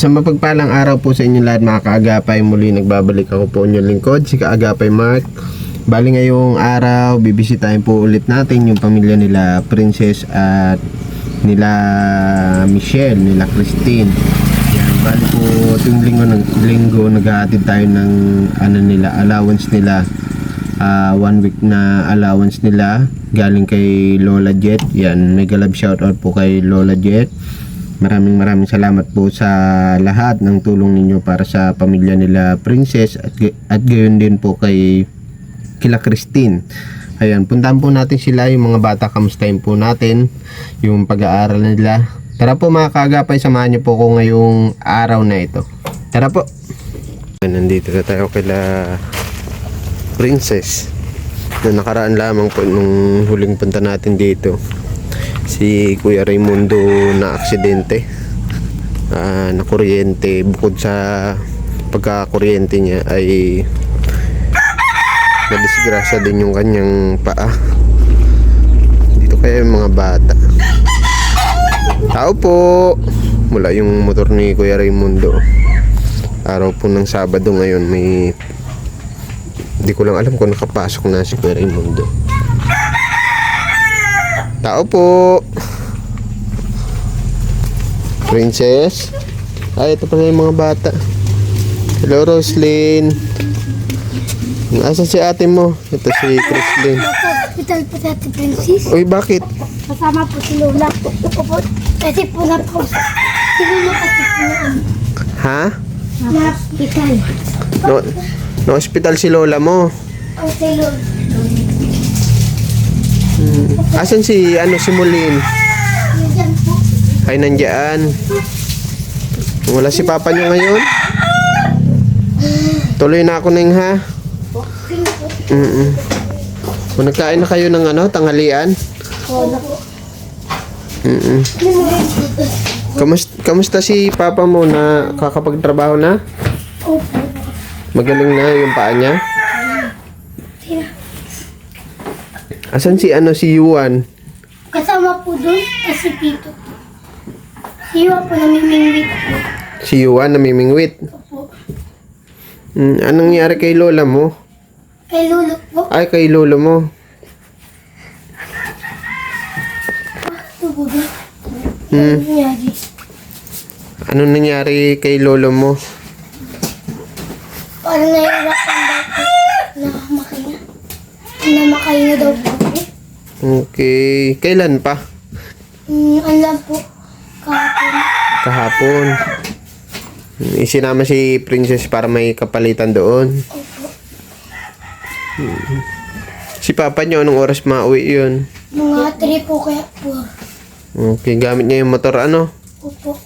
Isang mapagpalang araw po sa inyo lahat mga kaagapay. Muli nagbabalik ako po inyong lingkod, si Kaagapay Mark. Bali ngayong araw, bibisitahin po ulit natin yung pamilya nila Princess at nila Michelle, nila Christine. Yan, bali po tuwing linggo naghahatid tayo ng allowance nila. 1 week na allowance nila galing kay Lola Jet. Yan, mega love shoutout po kay Lola Jet. Maraming salamat po sa lahat ng tulong ninyo para sa pamilya nila Princess at gayon din po kay kila Christine. Ayan, puntahan po natin sila, yung mga bata, kamustahin po natin yung pag-aaral nila. Tara po mga kaagapay, samahan niyo po ko ngayong araw na ito. Tara po. Nandito na tayo kila Princess na nakaraan lamang po nung huling punta natin dito. Si Kuya Raimundo na aksidente, na kuryente. Bukod sa pagkakuryente niya ay nadisgrasya din yung kanyang paa. Dito kaya yung mga bata. Tao po. Mula yung motor ni Kuya Raimundo. Araw po ng Sabado ngayon, may hindi ko lang alam kung nakapasok na si Kuya Raimundo. Tao po. Princess. Ay, ito pala yung mga bata. Hello, Roslyn. Asan si ate mo? Ito si Chrislyn. Hospital po sa ate Princess. Uy, bakit? Kasama po si Lola. Opo, kasi po na po. Si Lola kasi po na Ha? hospital. No hospital si lola mo. Ang si Lola. Asan si Mulin? Yan po. Ay, nandiyan. Wala si papa niyo ngayon? Tuloy na ako neng ha. Kung nagkain na kayo ng tanghalian? Wala po. Kamusta si papa mo na kakapagtrabaho na? Opo. Magaling na yung paa niya? Tira. Asan si Yuan? Kasama po doon kasi Tito. Si Iwa po namimingwit po. Si Yuan namimingwit. Opo. Anong nangyari kay lola mo? Kay Lolo po. Ay, kay lolo mo. Ito po doon. Hmm. Nangyari. Anong nangyari kay lolo mo? Parang nahihirapan daw po na makahinga. Na makahinga daw po. Okay. Kailan pa? Alam po. Kahapon. Kahapon. Isinama si Princess para may kapalitan doon. Opo. Si papa niyo, anong oras mauwi yun? Mga 3 po kaya po. Okay, gamit niya yung motor Opo.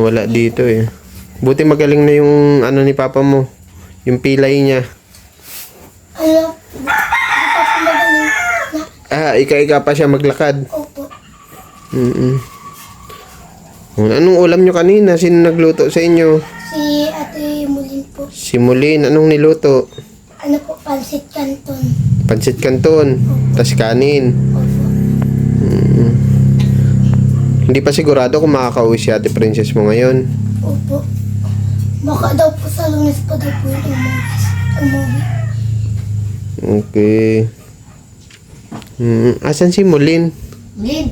Wala dito eh. Buti magaling na yung ni papa mo. Yung pilay niya. Alam, di pa po magaling na. Ika-ika pa siya maglakad. Opo. Anong ulam nyo kanina? Sino nagluto sa inyo? Si Ate Mulin po. Si Mulin. Anong niluto? Ano po, pansit canton. Pansit canton. Tas kanin. Opo. Hindi pa sigurado kung makakauwi si Ate Princess mo ngayon. Opo. Baka daw po sa Lunes pa daw po yung umuwi. Okay. Asan si Mulin? Mulin.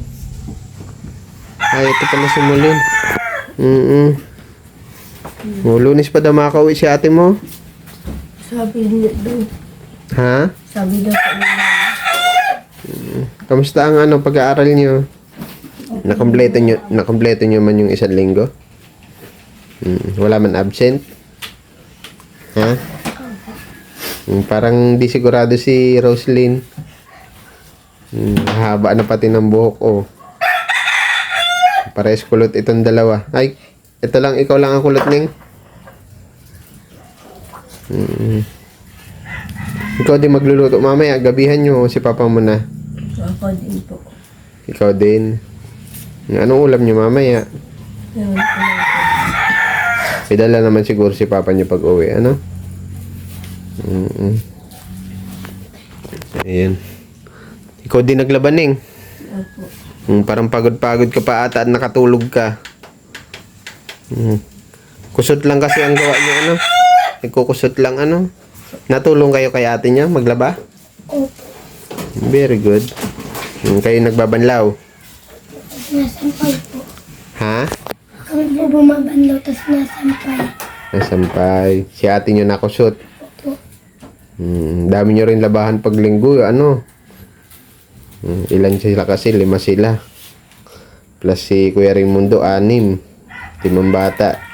Ay, ito pala si Mulin. Lunes pa daw makakauwi si ate mo? Sabi niya doon. Ha? Sabi daw sa nila. Kamusta ang pag-aaral niyo? Nakompleto niyo man yung 1 linggo? Wala man absent? Ha? Parang di sigurado si Roslyn. Haba na pati ng buhok, oh. Pares kulot itong dalawa. Ay, ito lang, ikaw lang ang kulot, Ning. Ikaw din magluluto mamaya, gabihan nyo si papa mo na. Ako din po. Ikaw din. Anong ulam nyo mamaya? Ewan ko lang po. May dala naman siguro si papa nyo pag uwi, ano? Ayan. Ikaw din naglaban, Ning. Opo. Parang pagod-pagod ka pa ata at nakatulog ka. Kusot lang kasi ang gawa niyo, ano? Nagkukusot lang, ano? Natulong kayo kay ate niya maglaba? Opo. Very good. Kayo nagbabanlaw? Nasampay po. Ha? Kami po bumabanlaw, tapos nasampay. Nasampay. Si ate niyo nakusot. Opo. Dami niyo rin labahan pag linggo, ano? Ilan sila kasi? 5 sila. Plus si Kuya Raimundo, 6. 5 bata.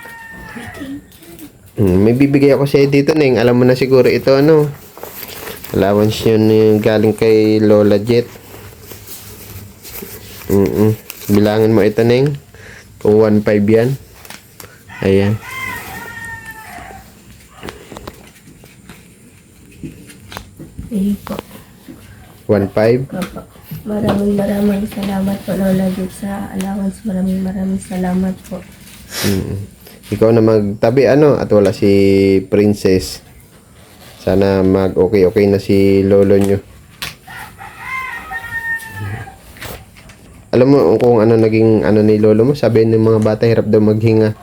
May bibigay ako sa'yo dito, Neng. Alam mo na siguro ito, ano? Allowance yun yung galing kay Lola Jet. Bilangin mo ito, Neng. Kung 1.5 yan. Ayan. Sige po. 1.5. Opo. Maraming salamat po, Lola Jit, sa allowance. Maraming salamat po. Ikaw na magtabi, ano? At wala si Princess. Sana mag-okay na si lolo nyo. Alam mo kung ano naging ano ni lolo mo? Sabi ng mga bata, hirap daw maghinga.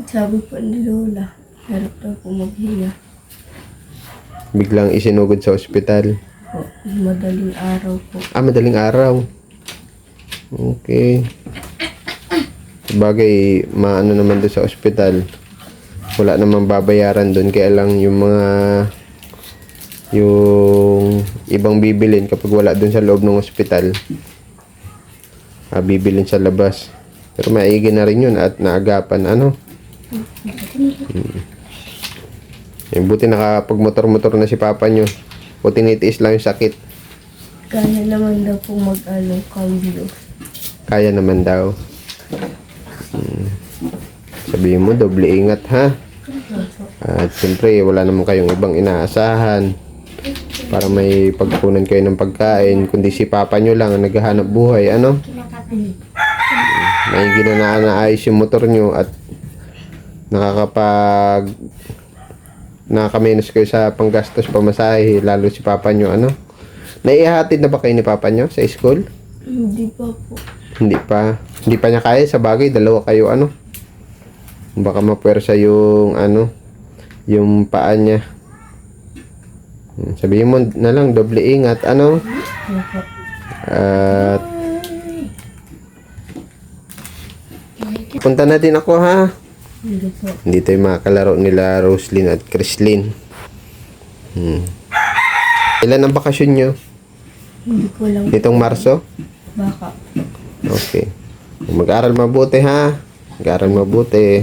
Sabi po ni Lola, harap daw po maghinga. Biglang isinugod sa ospital. Po, madaling araw po. Madaling araw. Okay. Sabagay, maano naman doon sa ospital. Wala namang babayaran doon. Kaya lang yung ibang bibilin kapag wala doon sa loob ng ospital, bibilin sa labas. Pero maigi na rin yun at naagapan, ano? Buti nakapag-motor-motor na si papa nyo. O tinitiis lang yung sakit. Kaya naman daw po cambio. Kaya naman daw. Sabihin mo, doble ingat, ha? At siyempre, wala naman kayong ibang inaasahan para may pagkunan kayo ng pagkain, kundi si papa nyo lang ang naghahanap buhay, ano? May naayos yung motor nyo at nakakamenos kayo sa panggastos pamasahe, lalo si papa nyo, ano? Naihatid na ba kayo ni papa nyo sa school? Hindi pa po. Hindi pa niya kaya. Sa bagay, dalawa kayo, ano? Baka mapuwersa yung, ano, yung paa niya. Sabihin mo na lang, doble ingat, ano? Opo. At punta na din ako, ha? Hindi po. Hindi tayo makakalaro nila Roslyn at Chrislyn. Ilan ang bakasyon nyo? Hindi ko lang. Nitong Marso? Baka. Okay. Mag-aral mabuti, ha? Mag-aral mabuti.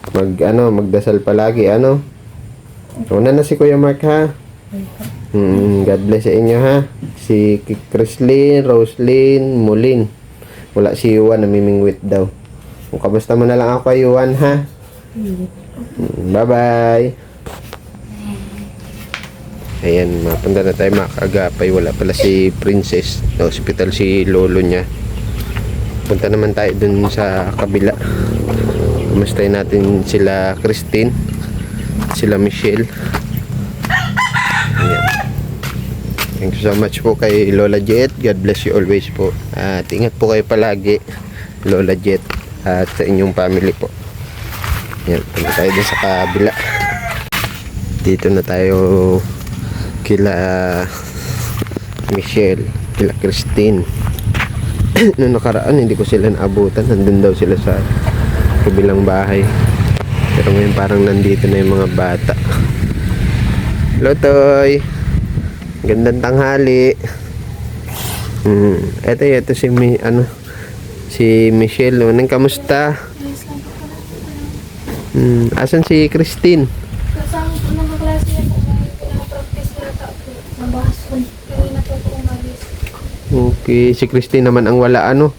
Magdasal palagi, ano? Una na si Kuya Mark, ha? God bless sa inyo, ha? Si Chrislyn, Roslyn, Mulin. Wala si Yuan, namimingwit daw. Kung kamusta mo na lang ako kay Yuan, ha? Bye-bye. Ayan, mapunta na tayo makagapay. Wala pala si Princess. Sa hospital si lolo niya. Punta naman tayo dun sa kabila. Kumustahin natin sila Christine, sila Michelle. Ayan. Thank you so much po kay Lola Jet. God bless you always po. At ingat po kayo palagi, Lola Jet, at sa inyong family po. Ayan, punta tayo dun sa kabila. Dito na tayo kila Michelle, kila Christine. Noong nakaraan hindi ko sila naabutan, nandun daw sila sa kabilang bahay, pero ngayon parang nandito na yung mga bata. Hello Toy, gandang tanghali. Ito si si Michelle. Nang kamusta? Asan si Christine? Kasama po ng kaklase niya po. Pinapractice nila po. Nabahason. Yung na po umalis. Okay, si Christine naman ang wala, ano?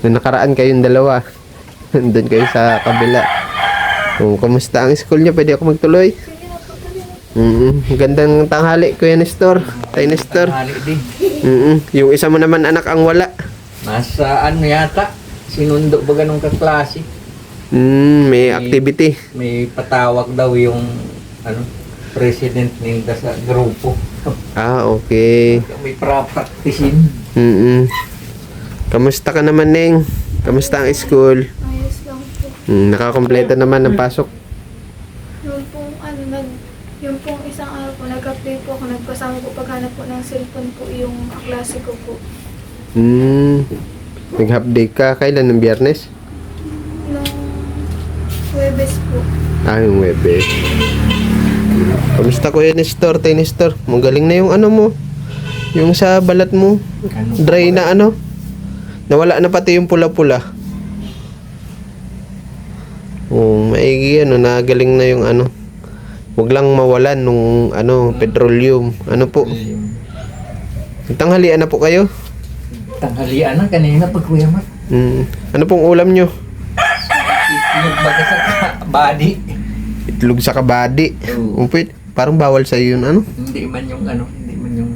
Nung nakaraan kayong dalawa. Nandun kayo sa kabila. Kamusta ang school niya? Pwede ako magtuloy? Gandang tanghali, Kuya Nestor. Tay Nestor. Tanghali din. Yung isa mo naman anak ang wala. Nasa ano yata, sinundo ba ganong kaklase? May activity. May patawag daw yung president nila sa grupo. Okay. May practicein. Kamusta ka naman, Neng? Kamusta ang school? Ayos lang po. Nakakompleto naman ng pasok. Yung pong yung pong isang araw po, nag-apply po ako, nagpasama po paghanap po ng cellphone po yung kaklase ko po. Nag-half day ka. Kailan? Ng Biyernes? Nung Huwebes po. Yung Webes. Kamusta Kuya Nestor? Tay Nestor, magaling na yung ano mo. Yung sa balat mo. Dry na ano. Nawala na pati yung pula-pula. Maigi ano, nagaling na yung ano. Huwag lang mawalan nung ano, petroleum. Ano po? Tanghalian na po kayo? Tanghalian na kanina pag Kuya Mark. Ano pong ulam nyo? Itlog baga sa body. Itlog sa kabadi. Oo. Parang bawal sa yun ano? Hindi man yung ano, hindi man yung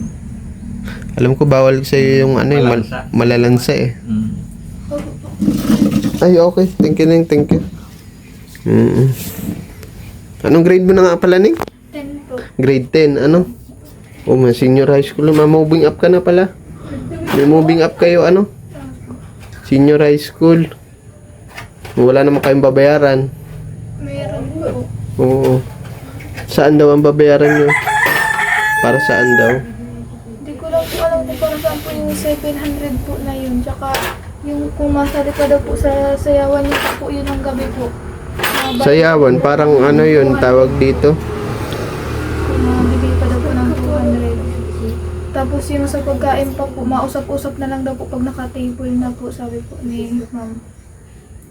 Alam ko bawal sa yung ano, Malansa. malalansa eh. Opo po. Ay, okay. Thank you, Ning. Thank you. Anong grade mo na nga pala, Ning? 10 po. Grade 10. Ano? May senior high school na. Moving up ka na pala. May moving up kayo, ano? Senior high school. Wala naman kayong babayaran. Meron po. Oo. Saan daw ang babayaran nyo? Para saan daw? Hindi ko lang po alam kung para saan po yung 700 po na yun. Tsaka yung kung masali pa daw po sa sayawan niya pa po yun ng gabi po. Sayawan. Parang ano yun tawag dito. Kung mabigay pa daw po ng 200. Tapos yung sa pagkain pa po, mausap-usap na lang daw po pag naka-table na po, sabi po ni ma'am.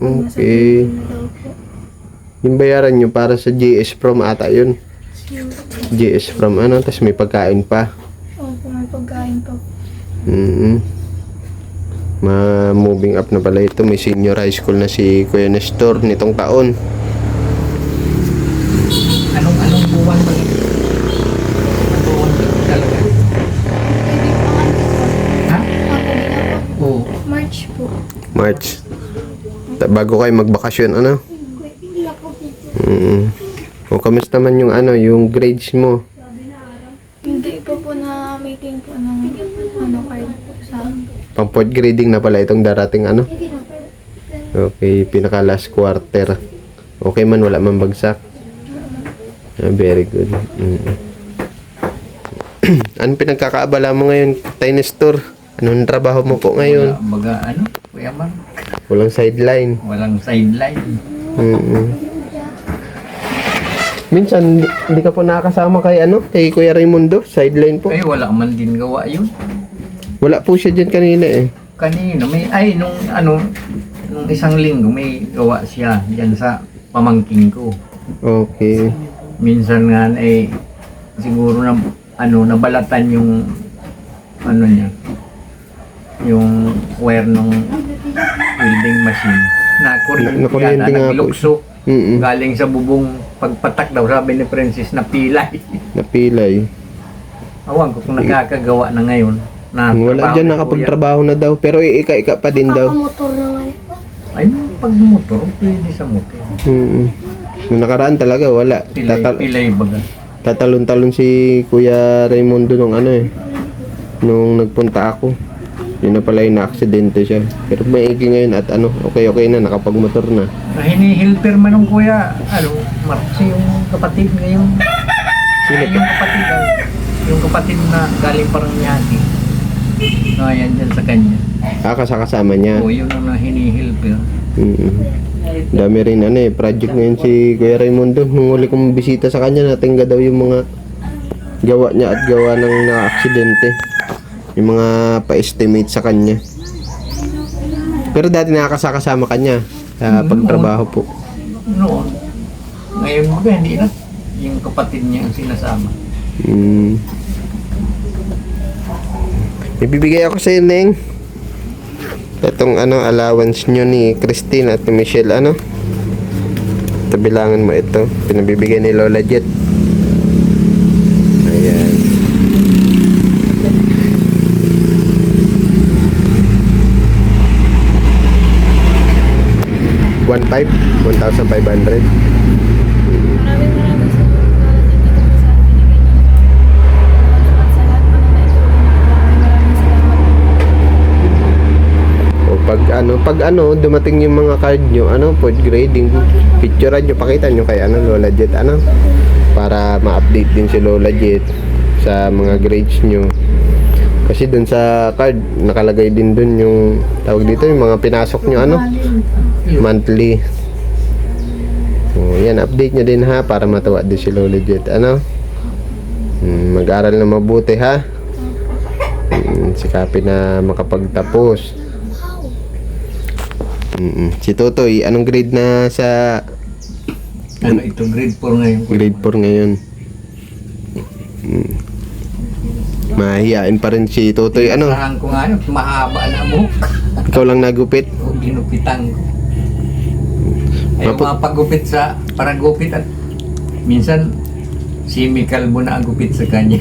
Pag nasa Okay. table na daw po. Yung bayaran nyo para sa JS Prom ata yun. JS Prom ano, tas may pagkain pa. Opo, may pagkain pa po. Moving up na pala ito. May senior high school na si Kuya Nestor nitong taon. anong buwan ba? Anong buwan ba talaga? Pwede po nga po. Ha? Pwede nga po. Oo. March po. March. Bago kayo magbakasyon, ano? O kamusta naman yung ano, yung grades mo? Hindi pa po na meeting po ng ano card po sa Pang fourth grading na pala itong darating ano? Okay, pinaka last quarter. Okay man, wala man bagsak. Very good. Anong pinagkakaabala mo ngayon, Tay Nestor? Anong trabaho mo po ngayon? Baga ano, Kuya Mark? Walang sideline. Walang sideline. Minsan, hindi ka po nakakasama kay ano, kay Kuya Raimundo, sideline po. Ay, wala man din gawa yun. Wala po siya dyan kanina eh. Kanina, nung isang linggo, may gawa siya dyan sa pamangking ko. Okay. Minsan nga, siguro na, nabalatan yung, niya, yung wire ng welding machine. Na Na- kuryente kuryente nga po. naglukso. Mm-mm. Galing sa bubong pagpatak daw, sabi ni Princess, na pilay. Napilay. Awan ko kung nakakagawa na ngayon. Na Wala trabaho dyan ni nakapagtrabaho na daw. Pero ika-ika pa din daw. Motor naman po. Kuya. Ay, pag motor, pwede sa motor. Nung nakaraan talaga, wala. Pilay baga. Tatalon-talon si Kuya Raimundo nung ano eh. Nung nagpunta ako. Yun na pala yung na-aksidente siya. Pero maigi ngayon at ano, okay na, nakapagmotor na. Hinihilper man ng kuya, Marcy yung kapatid ngayon. Sino Ay, yung kapatid na galing parang niyati. Ayan dyan sa kanya. Kasama niya. O, yun ang hinihilper. Dami rin ano eh, project ngayon si Kuya Raimundo. Nung huli kong bisita sa kanya, natingga daw yung mga gawa niya at gawa ng na-aksidente. Yung mga pa-estimate sa kanya. Pero dati nakakasama kanya sa pagtrabaho po. Noon. Ngayon baga, hindi na. Yung kapatid niya ang sinasama. Ibibigay ako sa iyo, Neng. Itong allowance nyo ni Christine at ni Michelle, tabilangan mo ito. Pinabibigay ni Lola Jet. Ayan. $1,500. Maraming salamat sa lahat po na naitulong niyo po. Maraming salamat. pag dumating yung mga card nyo, food grading, picturean nyo, pakita nyo kay Lola Jet, para ma-update din si Lola Jet sa mga grades nyo. Kasi dun sa card, nakalagay din dun yung, tawag dito, yung mga pinasok nyo, monthly. Yan, update nyo din ha, para matawa din si Lola Jet, mag-aral na mabuti ha. Sikapin na makapagtapos. Si Totoy, anong grade na sa Ito grade 4 ngayon. grade 4 ngayon? Mahihain pa rin si Totoy. Sarahan ko nga yun, mahaba na mo. Ikaw lang nagupit? O ginupitan ko. Ay mapagupit sa paragupit at minsan si Mikalbo na ang gupit sa kanya.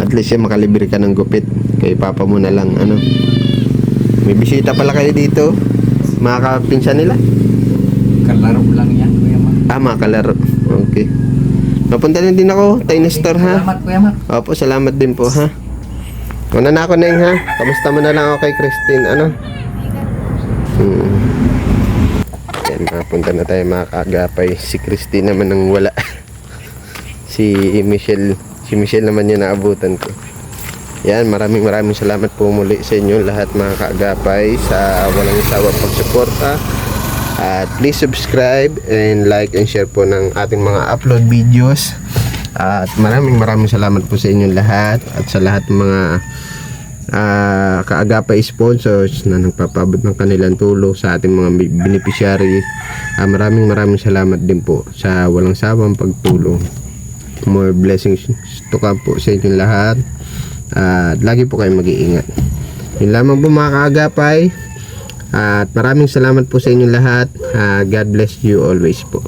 At least siya makalibre ka ng gupit. Kay papa mo na lang, May bisita pala kayo dito. Mga kapinsan nila? Kalaro lang yan, Kuya Mark. Mga kalaro. Okay. Mapunta na din ako, Tiny Store ha. Salamat, Kuya Mark. Opo, salamat din po ha. Una na ako, Neng ha. Kamusta mo na lang ako kay Christine, Yan, mapunta na tayo mga kaagapay. Si Christine naman nang wala. Si Michelle naman yung naabutan ko. Yan, maraming salamat po muli sa inyo lahat mga kaagapay sa walang sawang pagsuporta. At please subscribe and like and share po ng ating mga upload videos. At maraming salamat po sa inyo lahat at sa lahat ng mga kaagapay sponsors na nagpapabot ng kanilang tulong sa ating mga beneficiary. Maraming salamat din po sa walang sawang pagtulong. More blessings to come po sa inyo lahat. At lagi po kayong mag-iingat. Yun lamang po mga kaagapay. At maraming salamat po sa inyo lahat. God bless you always po.